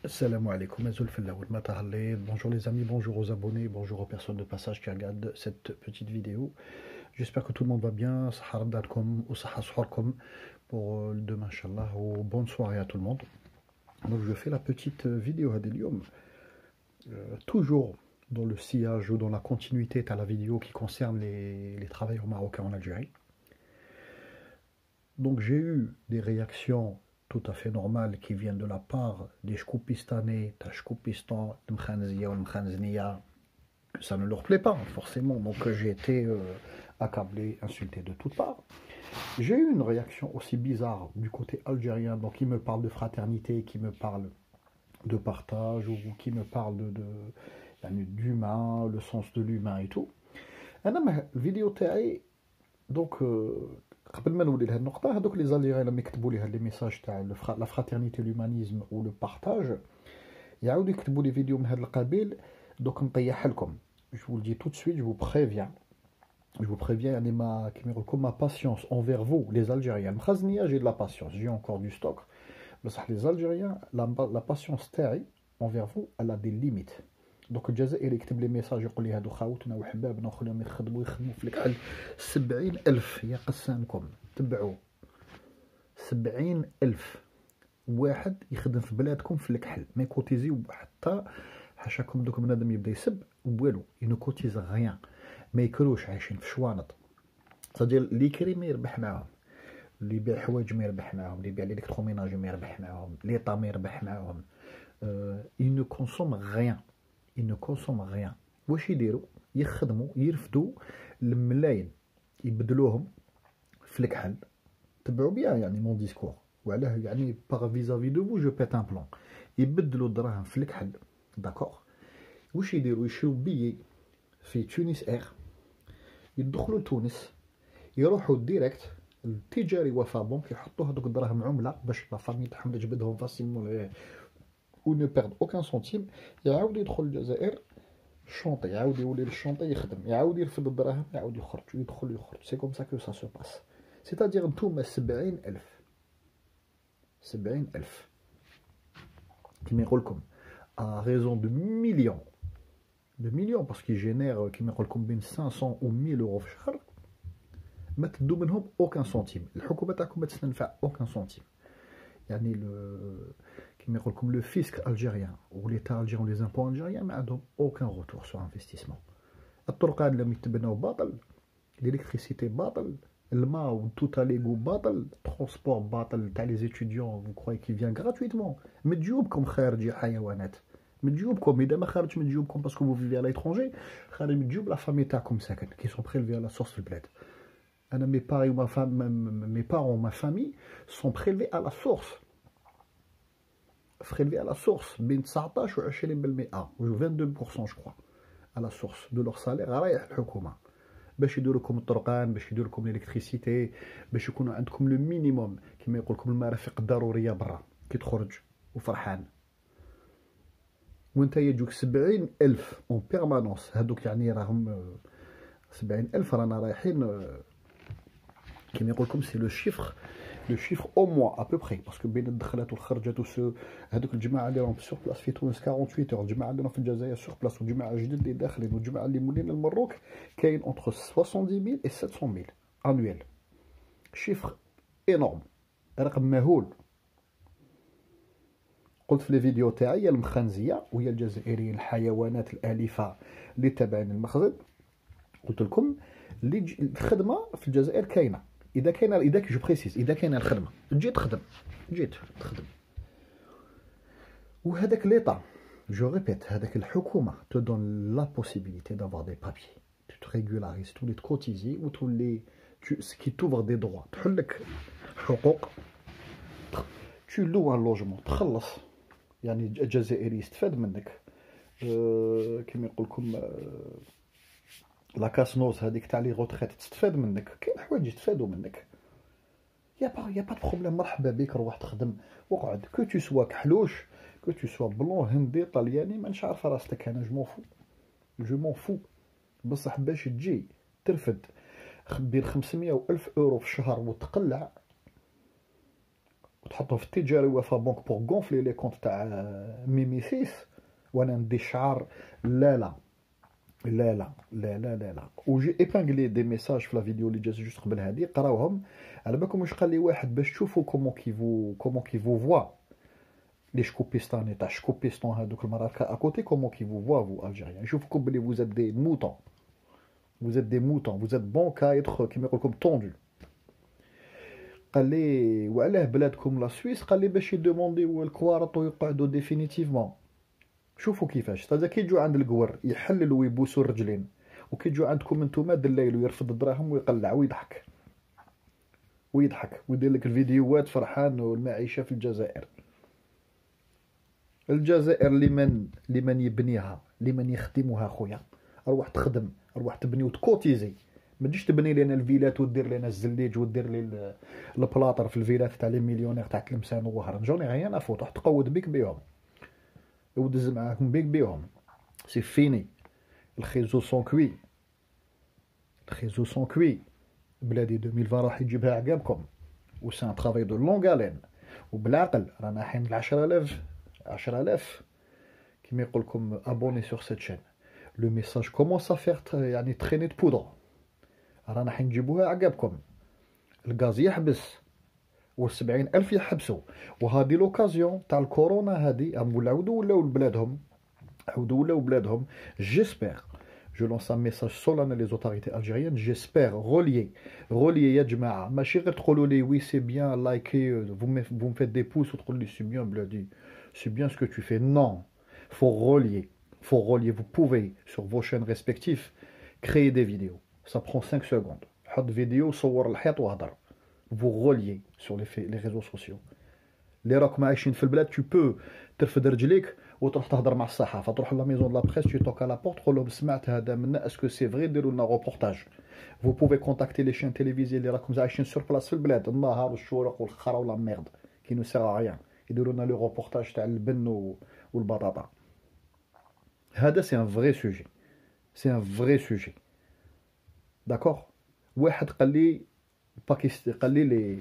Salam alaikum, bonjour les amis, bonjour aux abonnés, bonjour aux personnes de passage qui regardent cette petite vidéo. J'espère que tout le monde va bien, pour demain, Inch'Allah, ou bonne soirée à tout le monde. Donc je fais la petite vidéo Hadelium, toujours dans le sillage ou dans la continuité de la vidéo qui concerne les travailleurs marocains en Algérie. Donc j'ai eu des réactions tout à fait normales qui viennent de la part des Shkoupistanais, Tashkoupistan, Mkhanzia ou Mkhanznia. Ça ne leur plaît pas forcément, donc j'ai été accablé, insulté de toutes parts. J'ai eu une réaction aussi bizarre du côté algérien, donc qui me parle de fraternité, qui me parle de partage, ou qui me parle d'humain, le sens de l'humain et tout. انا الفيديو تاعي دونك قبل ما نولي لهاد النقطه هذوك لي زاليريان لما يكتبوا لي هاد لي ميساج تاع لا فراترنيتي لومانيزم و لو بارطاج يعاودوا يكتبوا لي فيديو من هذا القبيل. دوك نطيح لكم جو vous le dis tout de suite, je vous préviens يعني ما كيما يقول لكم ما patience envers vous les Algériens. مخزنيه j'ai de la patience, j'ai encore du stock, بصح les Algériens la patience تاعي envers vous elle a des limites. دوك الجزائري يكتب لي ميساج يقول لي هادو خاوتنا وحبابنا وخليهم يخدموا في الكحل 70,000 يا قسامكم تبعوا 70,000 واحد يخدم في بلادكم في الكحل ما يكوتيزيو حتى حاشاكم. دوك بنادم يبدا يسب والو ينو كوتيز غيان ما يكروش عايشين في شوانط صدير اللي يكري ما يربح معاهم، اللي يبيع حوايج ما يربح معاهم، اللي يبيع الالكتروميناج ما يربح معاهم، ليطا ما يربح معاهم. ils ne consomment rien. ils ne consomment rien. واش يديروا؟ يخدموا يرفدوا الملايين يبدلوهم في الكحل. تبعوا بيان يعني مون ديسكور وعلاه يعني باغ فيزافي دو بو جو بيت ان بلان. يبدلوا الدراهم في الكحل داكوغ. واش يديروا؟ يشرو بيي في تونس اير، يدخلوا لتونس يروحوا ديريكت التجاري وفا بنك يحطوا هذوك الدراهم عمله باش لا فامي تاعهم تجبدهم فاسيلمون و نو بيرد اوكان سنتيم. يعاود يدخل الجزائر الشونطي، يعاود يولي للشونطي يخدم، يعاود يرفد الدراهم، يعاود يخرج يدخل يخرج. سي كوم سا كو سا سو باس. سيتادير نتوما 70,000 كيما يقول لكم ا ريزون دو مليون باسكو يجينير كيما يقول لكم بين 500 و 1000 يورو في الشهر، ما تدو منهم اوكان سنتيم. الحكومه تاعكم ما تستنفع اوكان سنتيم. يعني كيما يقول لكم لو فيسك الجيريان و ليتا الجيريان و لي زامبو الجيريان ما عندهم اوكان روتور سور انفستيسمون. الطرقات اللي يتبناو باطل، الالكتريسيتي باطل، الماء و توتاليغو باطل، ترونسبور باطل تاع لي زيتيديون فو كروي كي فيان غراتويتمون. من جيوبكم خارج يا حيوانات، من جيوبكم. اذا ما خارج من جيوبكم باسكو فو فيفي على ليترونجي، خارج من جيوب لا فامي تاعكم ساكن كي سون بريلفي على سورس في البلاد. انا مي باري و مي بارون ما فامي سون بريلفي على سورس، prélevés à la source بين 19 و 20% و 22% je crois à la source de leur salaire رايح الحكومه باش يديروا لكم الطرقان، باش يديروا لكم الالكتريسيتي، باش يكونوا عندكم لو مينيموم كما يقول لكم المرافق الضروريه برا كي تخرج وفرحان. وانت يجوك 70,000 اون بيرمانونس. هادوك يعني راهم 70,000 رانا رايحين كما يقول لكم سي لو شيفر au mois à peu près باسكو بين الدخلات والخرجات هذوك الجماعه اللي راهم سور بلاس في تونس 48 اور، الجماعه اللي راهم في الجزائر سور بلاس، والجماعه الجدد اللي داخلين، والجماعه اللي مولين المروك كاين اونتر 70,000 و 700,000 انويل. شيفر انورم، رقم مهول. قلت في الفيديو تاعي يا المخنزيه ويا الجزائريين الحيوانات الاليفه اللي تابعين المخزن، قلت لكم اللي الخدمه في الجزائر كاينه. اذا جو بريسيز اذا كاينه الخدمه تجي تخدم، وهذاك ليطا جو ريبيت هذاك الحكومه تو دون لا بوسيبيليتي دافوار دي بابي، تو ريغولاريز، تولي تكوتيزي وتولي كي توفر دي دروا، تحلك حقوق، تو لو ان لوجمون تخلص. يعني الجزائري يستفاد منك كيما يقول لكم لا كاسنوز هذيك تاع لي روتريت تستفاد منك، كاين حوايج يستفادوا منك. يا با بروبليم، مرحبا بك روح تخدم وقعد. كو تو سوا كحلوش، كو تو سوا بلون هندي طلياني مانيش عارفه راستك، انا جو مون فو. بصح باش تجي ترفد بين 500 و 1000 يورو في الشهر وتقلع وتحطهم في التجاري وفا بنك بور غونفلي لي كونت تاع ميمي 6. وانا ندي شعار لا لا لا لا لا لا لا لا. وجي ايبانغلي دي ميساج في لا فيديو اللي جات جوست قبل هادي، قراوهم على بالكم واش قال لي واحد باش تشوفوا كومون كي فو فوا لي شكوبيستاني تاع شكوبيستون هادوك المراكا اكوتي كومون كي فو فوا فو الجيريان يشوفكم بلي vous êtes des moutons vous êtes bon qu'à être كيما يقول لكم طوندو. قال لي وعلاه بلادكم لا سويس، قال لي باش يدومونديو الكوارط ويقعدوا ديفينيتيفمون. شوفوا كيفاش هذا كي يجوا عند القور يحللوا ويبوسوا الرجلين، وكي يجوا عندكم انتوما دليل ويرفض الدراهم ويقلع ويضحك ويدير لك الفيديوهات فرحان والمعيشه في الجزائر. الجزائر لمن يبنيها لمن يخدمها خويا. اروح تخدم، اروح تبني وتكوتيزي، ما تجيش تبني لنا الفيلات ودير لنا الزليج ودير لي البلاطر في الفيلات تاع لي مليونير تاع تلمسان وهران. جوني غيان افوت، راح تقود بيك بيهم ودز معاكم بيك بيهم. سي فيني، الخيزو سون كوي، الخيزو سون كوي. بلادي 2020 راح يجيبها عقابكم، و سان طرافاي دو لونغالين وبالعقل. رانا حين 10,000 كيما يقول لكم ابوني سور سيت شين. لو ميساج كومونس ا فيغ يعني تريني دو بودر. رانا حين نجيبوها عقابكم. الغاز يحبس و70,000 يحبسوا، وهذه لوكازيون تاع الكورونا هذه عاودوا ولاو بلادهم. جيسبر جو لونس ان ميساج سولان لي زوتوريتي الجيريان. جيسبر غوليي يا جماعه، ماشي غير تقولوا لي وي سي بيان لايكي فو فيت دي بوس وتقول لي سي بيان بلادي سي بيان سكو تو في. نون، faut relier. Vous pouvez sur vos chaînes respectives créer des vidéos. Ça prend 5 secondes. حط فيديو صور الحيط وهضر. Vous reliez sur les réseaux sociaux. اللي راكم عايشين في البلاد tu peux ترفد رجليك وتروح تهضر مع الصحافه، تروح لا ميزون لا بريس، tu toques à la porte تقول لهم سمعت هذا منا اسكو سي فري، ديروا لنا روبورتاج. Vous pouvez contacter les chaînes télévisées اللي راكم عايشين سور بلاص في البلاد النهار والشورق والخرا ولا ميرد كي نو سير ريان، يديروا لنا لو روبورتاج تاع البن والبطاطا. هذا سي ان فري سوجي، سي ان فري سوجي. داكوغ. واحد قال لي باكستان، قال لي لي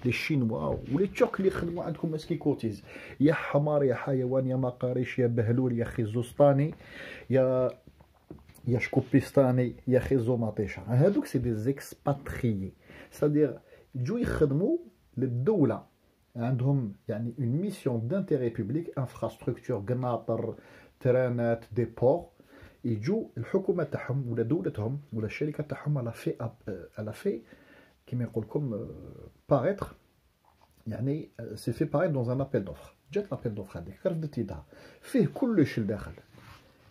الشينوا ولي الترك اللي يخدموا عندكم مسكي كوتيز. يا حمار يا حيوان يا مقاريش يا بهلول يا خيزوستاني يا شكوبيستاني يا خيزو مطيشه. هادوك سي دي زيكسباتريي، سادير جو يخدموا للدوله، عندهم يعني اون ميسيون دانتيري بوبليك، انفراستركتور، قناطر، ترانات، دي بور. يجوا الحكومه تاعهم ولا دولتهم ولا الشركه تاعهم على في كيما يقول لكم باغيتر، يعني سي في باغيت دون ان ابيل دوفر. جات لابيل دوفر هذيك رفدت يدها، فيه كلش لداخل.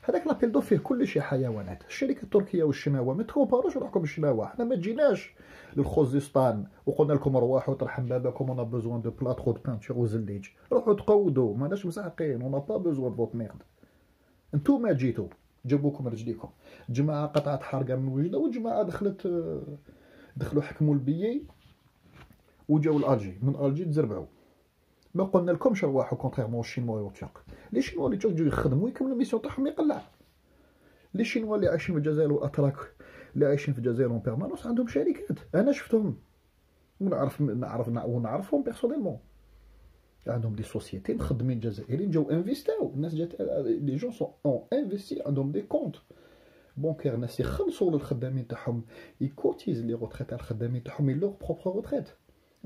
هذاك لابيل دوفر فيه كلش حيوانات. الشركه التركيه والشناوه ما تكومباروش روحكم الشناوه. حنا ما جيناش للخوزستان وقلنا لكم روحوا ترحم باباكم اون بوزوان دو بلاطرو دو بانتور وزليج، روحوا تقودوا ماناش مسعقين، اون با بوزوان فوت ميرد. انتوما جيتوا جابوكم رجليكم. جماعه قطعت حرقه من وجده، وجماعه دخلوا حكموا البيي وجاو الالجي، من الجي تزربعوا. ما قلنا لكمش رواحوا كونتريرمون الشينوا والترك. لي شينوا اللي تجوا يخدموا يكملوا الميسيون تاعهم يقلع. لي شينوا اللي عايشين في الجزائر والاتراك اللي عايشين في الجزائر اون بيرمانونس عندهم شركات، انا شفتهم ونعرفهم بيرسونيلمون. عندهم دي سوسيتي مخدمين جزائريين جاو انفيستاو، الناس جات لي جون سون اون انفيستي، عندهم دي كونت بونكير، ناس يخلصوا للخدامين تاعهم، يكوتيز لي روتريت تاع الخدامين تاعهم، لوغ بروبر روتريت.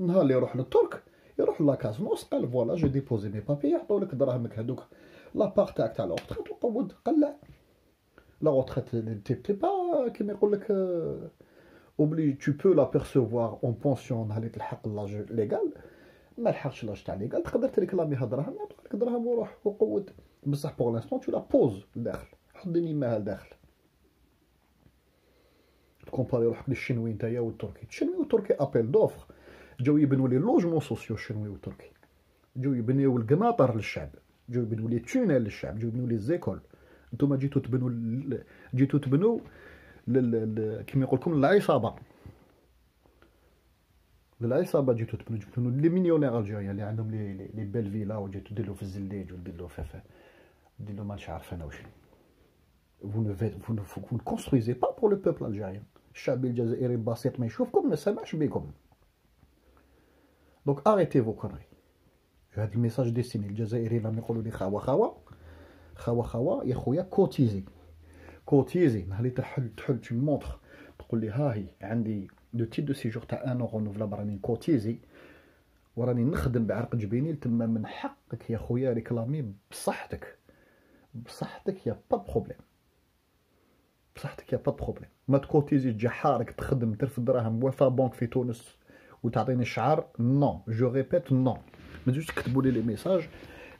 النهار اللي يروح للترك يروح لاكازموس قال فوالا جو ديبوزي مي بابي، يعطوا لك دراهمك هذوك لابارت تاعك تاع الروتريت وقود قلع. لا روتريت تي با كيما يقول لك اوبلي تو بو لا بيرسيفوار اون بونسيون نهار اللي تلحق لاج ليغال. ما لحقش لاج تاع ليغال تقدر تريكلاميها دراهم، يعطوك لك دراهم وروح وقود. بصح بوغ لانستون تو لا بوز لداخل، حط ديما لداخل. كومباري روحك للشينوي نتايا والتركي. الشينوي والتركي ابيل دوفر، جاو يبنوا لي لوجمون سوسيو. الشينوي والتركي جاو يبنيو القناطر للشعب، جاو يبنوا لي تونيل للشعب، جاو يبنوا لي زيكول. نتوما جيتو تبنوا كيما يقول لكم العصابه جيتو تبنوا لي مليونير الجيريان اللي عندهم لي بيل فيلا، وجيتو ديروا في الزليج وديروا ديروا مانيش عارف انا واش. vous ne construisez pas pour le peuple algérien. الشعب الجزائري البسيط ما يشوفكم ما سمعش بكم. Donc arrêtez vos conneries. هذا الميساج ديستيني الجزائريين راهم يقولوا لي خاوه خاوه خاوه خاوه يا خويا كوتيزي كوتيزي. نهار اللي تحل تي مونطخ تقول لي ها هي عندي لو تيب دو سيجور تاع 1 اورو رونوفلابل راني كوتيزي وراني نخدم بعرق جبيني تما من حقك يا خويا ريكلامي بصحتك يا با بروبليم بصحتك يا با بروبليم. ما تكوتيزي تجي حارك تخدم ترفد دراهم وفا بنك في تونس وتعطيني الشعار نو جو ريبيت نو. ما تجوش تكتبوا لي ميساج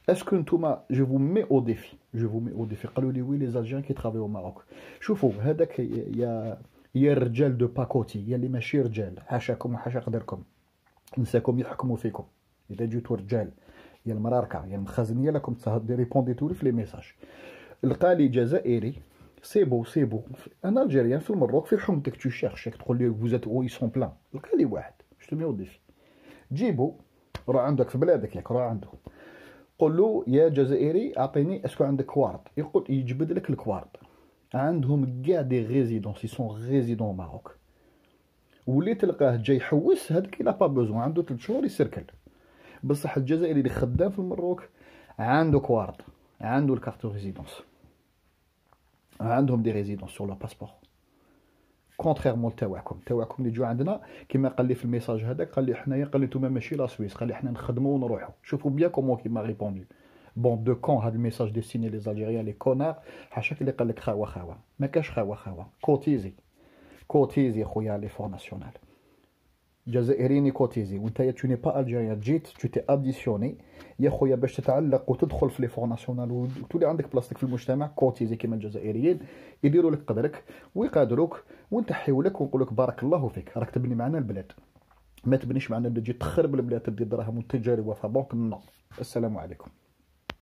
اسكو نتوما جو فو مي او ديفي قالوا لي وي لي زالجيريان كي ترافيو او ماروك. شوفوا هذاك يا الرجال دو باكوتي يا اللي ماشي رجال حاشاكم وحاشا قدركم نساكم يحكموا فيكم اذا جيتوا رجال يا المراركه يا المخازنيه لكم ريبونديتوا لي في لي ميساج. لقالي جزائري سي بو انا الجيريان في المروك في حومتك تو شيرش تقول لي فوزات او يسون بلان. لقالي واحد جو مي او ديفي جيبو روح عندك في بلادك ياك روح عنده قول له يا جزائري اعطيني اسكو عندك كوارد يقول يجبد لك الكوارد. عندهم كاع دي ريزيدونس سون ريزيدون ماروك واللي تلقاه جاي يحوس هذاك لا با بوزون عنده 3 شهور يسركل. بصح الجزائري اللي خدام في المروك عنده كوارد عنده الكارتو ريزيدونس عندهم دي ريزيدونس سور لو باسبور كونتريرمون تاعكم اللي تجوا عندنا كيما قال لي في الميساج هذاك قال لي حنايا قال لي نتوما ماشي لا سويس قال لي حنا نخدموا ونروحوا. شوفوا بيان كومون كيما ريبوندي بون دو كون هذا الميساج ديستيني لي زالجيريان لي كونار. حاشاك اللي قال لك خاوه ما كاش خاوه كوتيزي خويا لي فور ناسيونال جزائريني كوتيزي وانت تو ني با الجيريان جيت تو تي اديسيوني يا خويا باش تتعلق وتدخل في لي فور ناسيونال وتولي عندك بلاصتك في المجتمع كوتيزي كيما الجزائريين يديروا لك قدرك ويقادروك ونتحيوا لك ونقول لك بارك الله فيك راك تبني معنا البلاد. ما تبنيش معنا تجي تخرب البلاد تدي دراهم وتجاري وفا بنك. السلام عليكم.